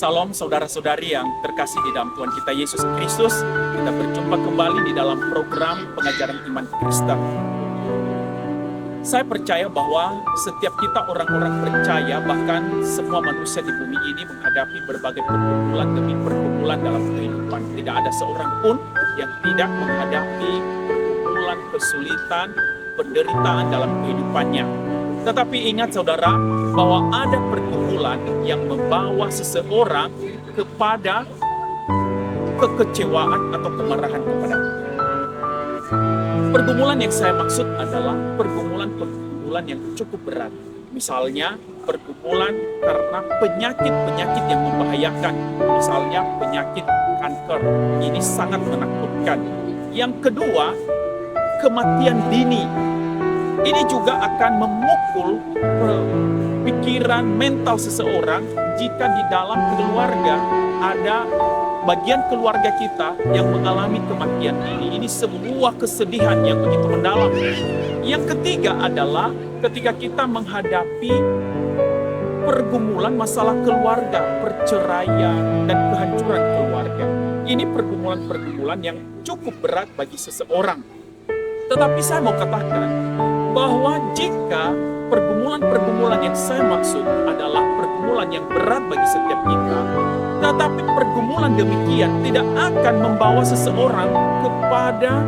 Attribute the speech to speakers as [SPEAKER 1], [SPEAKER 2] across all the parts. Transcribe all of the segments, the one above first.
[SPEAKER 1] Salam saudara-saudari yang terkasih di dalam Tuhan kita Yesus Kristus. Kita berjumpa kembali di dalam program pengajaran iman Kristen. Saya percaya bahwa setiap kita orang-orang percaya, bahkan semua manusia di bumi ini menghadapi berbagai pergumulan demi pergumulan dalam kehidupan. Tidak ada seorang pun yang tidak menghadapi pergumulan, kesulitan, penderitaan dalam kehidupannya. Tetapi ingat saudara, bahwa ada pergumulan yang membawa seseorang kepada kekecewaan atau kemarahan kepada Tuhan. Pergumulan yang saya maksud adalah pergumulan yang cukup berat. Misalnya pergumulan karena penyakit-penyakit yang membahayakan. Misalnya penyakit kanker. Ini sangat menakutkan. Yang kedua, kematian dini. Ini juga akan memukul pikiran mental seseorang jika di dalam keluarga ada bagian keluarga kita yang mengalami kematian ini. Ini sebuah kesedihan yang begitu mendalam. Yang ketiga adalah ketika kita menghadapi pergumulan masalah keluarga, perceraian, dan kehancuran keluarga. Ini pergumulan-pergumulan yang cukup berat bagi seseorang. Tetapi saya mau katakan bahwa jika pergumulan-pergumulan yang saya maksud adalah pergumulan yang berat bagi setiap kita, tetapi pergumulan demikian tidak akan membawa seseorang kepada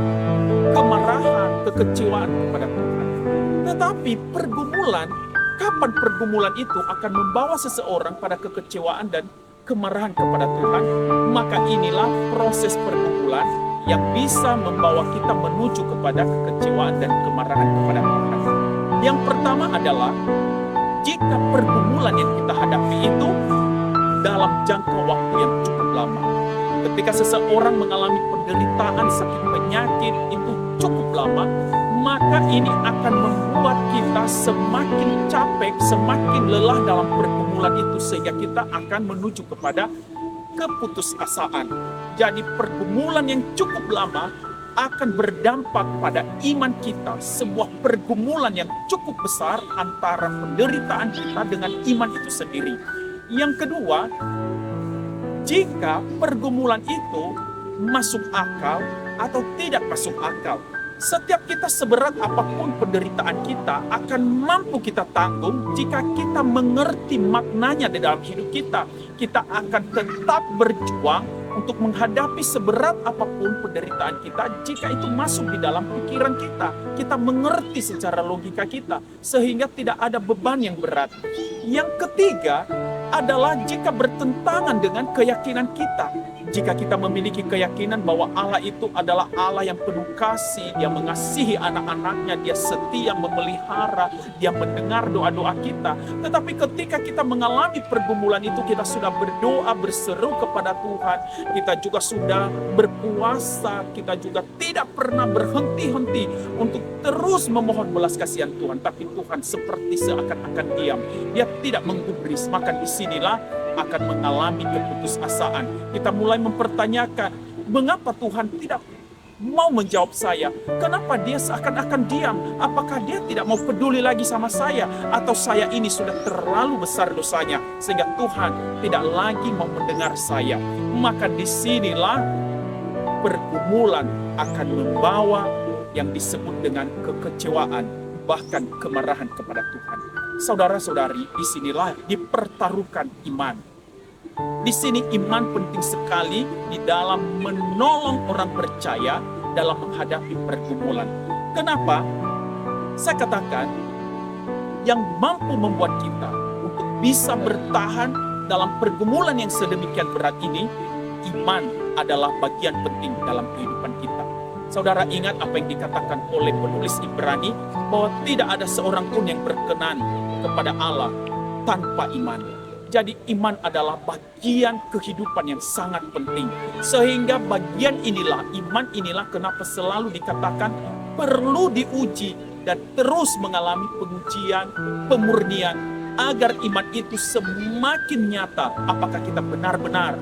[SPEAKER 1] kemarahan, kekecewaan kepada Tuhan. Tetapi kapan pergumulan itu akan membawa seseorang pada kekecewaan dan kemarahan kepada Tuhan? Maka inilah proses pergumulan yang bisa membawa kita menuju kepada kekecewaan dan kemarahan kepada Tuhan. Yang pertama adalah jika pergumulan yang kita hadapi itu dalam jangka waktu yang cukup lama. Ketika seseorang mengalami penderitaan sakit penyakit itu cukup lama, maka ini akan membuat kita semakin capek, semakin lelah dalam pergumulan itu, sehingga kita akan menuju kepada keputusasaan. Jadi pergumulan yang cukup lama akan berdampak pada iman kita, sebuah pergumulan yang cukup besar antara penderitaan kita dengan iman itu sendiri. Yang kedua, jika pergumulan itu masuk akal atau tidak masuk akal. Setiap kita seberat apapun penderitaan kita akan mampu kita tanggung jika kita mengerti maknanya di dalam hidup kita. Kita akan tetap berjuang untuk menghadapi seberat apapun penderitaan kita jika itu masuk di dalam pikiran kita. Kita mengerti secara logika kita sehingga tidak ada beban yang berat. Yang ketiga adalah jika bertentangan dengan keyakinan kita. Jika kita memiliki keyakinan bahwa Allah itu adalah Allah yang penuh kasih, Dia mengasihi anak-anaknya, Dia setia memelihara, Dia mendengar doa-doa kita. Tetapi ketika kita mengalami pergumulan itu, kita sudah berdoa, berseru kepada Tuhan, kita juga sudah berpuasa, kita juga tidak pernah berhenti-henti untuk terus memohon belas kasihan Tuhan. Tapi Tuhan seperti seakan-akan diam. Dia tidak menggubris, maka disinilah akan mengalami keputusasaan. Kita mulai mempertanyakan, mengapa Tuhan tidak mau menjawab saya? Kenapa Dia seakan-akan diam? Apakah Dia tidak mau peduli lagi sama saya? Atau saya ini sudah terlalu besar dosanya sehingga Tuhan tidak lagi mau mendengar saya? Maka disinilah pergumulan akan membawa yang disebut dengan kekecewaan, bahkan kemarahan kepada Tuhan. Saudara-saudari, disinilah dipertaruhkan iman. Di sini iman penting sekali di dalam menolong orang percaya dalam menghadapi pergumulan. Kenapa? Saya katakan, yang mampu membuat kita untuk bisa bertahan dalam pergumulan yang sedemikian berat ini, iman adalah bagian penting dalam kehidupan kita. Saudara ingat apa yang dikatakan oleh penulis Ibrani, bahwa tidak ada seorang pun yang berkenan kepada Allah tanpa iman. Jadi iman adalah bagian kehidupan yang sangat penting. Sehingga bagian inilah, iman inilah kenapa selalu dikatakan perlu diuji dan terus mengalami pengujian, pemurnian, agar iman itu semakin nyata. Apakah kita benar-benar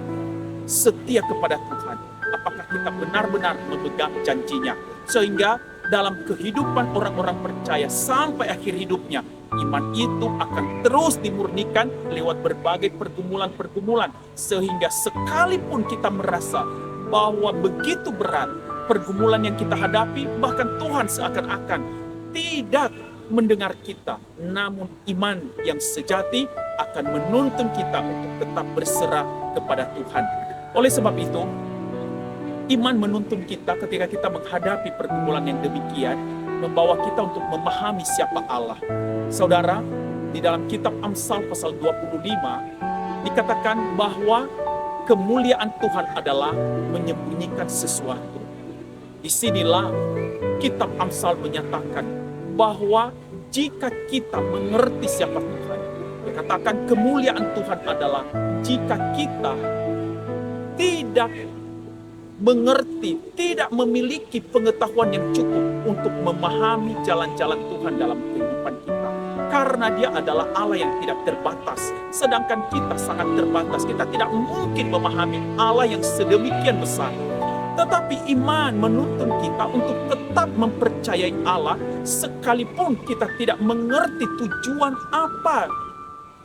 [SPEAKER 1] setia kepada Tuhan? Apakah kita benar-benar memegang janjinya? Sehingga dalam kehidupan orang-orang percaya sampai akhir hidupnya, iman itu akan terus dimurnikan lewat berbagai pergumulan-pergumulan, sehingga sekalipun kita merasa bahwa begitu berat pergumulan yang kita hadapi, bahkan Tuhan seakan-akan tidak mendengar kita, namun iman yang sejati akan menuntun kita untuk tetap berserah kepada Tuhan. Oleh sebab itu, iman menuntun kita ketika kita menghadapi pergumulan yang demikian, membawa kita untuk memahami siapa Allah. Saudara, di dalam kitab Amsal pasal 25, dikatakan bahwa kemuliaan Tuhan adalah menyembunyikan sesuatu. Disinilah kitab Amsal menyatakan bahwa jika kita mengerti siapa Tuhan, dikatakan kemuliaan Tuhan adalah jika kita tidak mengerti, tidak memiliki pengetahuan yang cukup untuk memahami jalan-jalan Tuhan dalam kehidupan kita. Karena Dia adalah Allah yang tidak terbatas, sedangkan kita sangat terbatas. Kita tidak mungkin memahami Allah yang sedemikian besar. Tetapi iman menuntun kita untuk tetap mempercayai Allah sekalipun kita tidak mengerti tujuan apa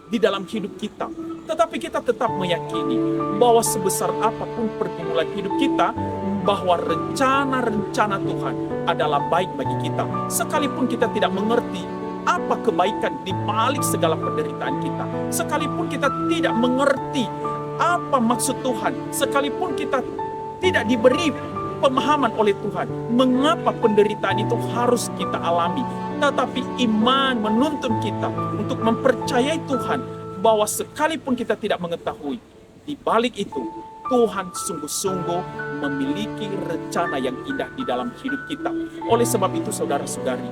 [SPEAKER 1] di dalam hidup kita. Tetapi kita tetap meyakini bahwa sebesar apapun pergumulan hidup kita, bahwa rencana-rencana Tuhan adalah baik bagi kita. Sekalipun kita tidak mengerti apa kebaikan di balik segala penderitaan kita, sekalipun kita tidak mengerti apa maksud Tuhan, sekalipun kita tidak diberi pemahaman oleh Tuhan mengapa penderitaan itu harus kita alami, tetapi iman menuntun kita untuk mempercayai Tuhan bahwa sekalipun kita tidak mengetahui, di balik itu Tuhan sungguh-sungguh memiliki rencana yang indah di dalam hidup kita. Oleh sebab itu saudara-saudari,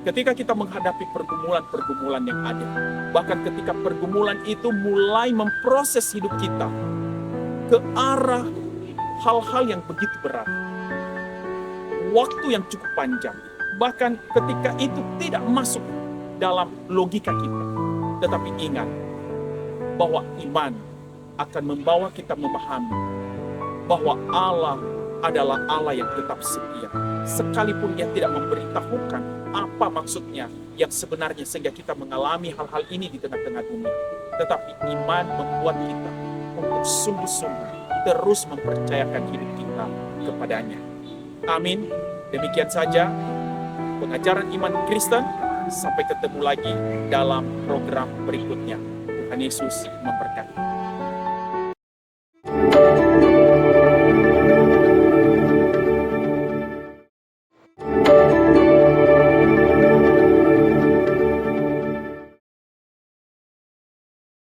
[SPEAKER 1] ketika kita menghadapi pergumulan-pergumulan yang ada, bahkan ketika pergumulan itu mulai memproses hidup kita ke arah hal-hal yang begitu berat, waktu yang cukup panjang, bahkan ketika itu tidak masuk dalam logika kita. Tetapi ingat bahwa iman akan membawa kita memahami bahwa Allah adalah Allah yang tetap setia. Sekalipun Dia tidak memberitahukan apa maksudnya yang sebenarnya sehingga kita mengalami hal-hal ini di tengah-tengah dunia, tetapi iman membuat kita untuk sungguh-sungguh terus mempercayakan hidup kita kepadanya. Amin. Demikian saja pengajaran iman Kristen. Sampai ketemu lagi dalam program berikutnya. Tuhan Yesus memberkati.